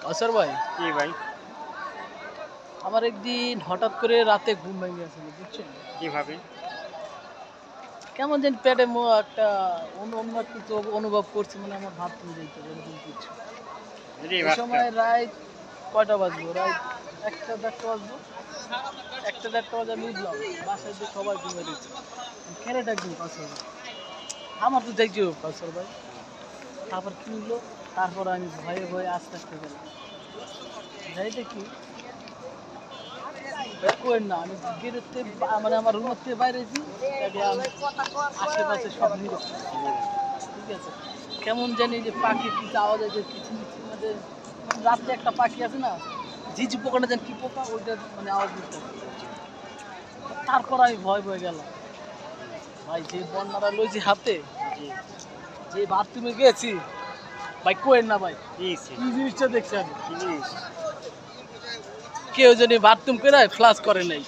আসার ভাই কি ভাই? আমার একদিন হঠাৎ করে রাতে ঘুম ভেঙে গেছিল বুঝছেন কিভাবে? কেমন যেন পেটে একটা অন্য কিছু অনুভব করছি মানে আমার বাথরুম যেতে হবে এরকম কিছু রে এই বাচ্চা। সময় রাত কয়টা বাজবো রাত একটা দেড়টা বাজবো একটা দেড়টা বাজে আমি উঠলাম বাসায় দিয়ে সবাই ঘুমিয়ে দিচ্ছে খেলে ডাকবেন কাসর ভাই আমার তো দেখছি কাসর ভাই তারপর কি হলো তারপর আমি ভয়ে ভয়ে আস্তে আস্তে গেলাম যাই দেখি কোয়েন না আমি গেটের থেকে মানে আমার রুমের থেকে বাইরেছি আমি আশেপাশে সব নীরব ঠিক আছে কেমন জানি যে পাখির কিছু আওয়াজ আছে কিছু মানে রাত্রে একটা পাখি আছে না ঝিঝি পোকাটা যেন কি পোকা ওইটা মানে আওয়াজ দিতে তারপর আমি ভয় ভয় গেলাম ভাই যে বন্যাটা লইছি হাতে জি। যে বাথরুমে গেছি ভাই কোয়েন না ভাই কি হইছে? কি জিনিসটা দেখছি আমি কি জিনিস? কেউ জানি বাথরুম করে ফ্লাশ করে নাই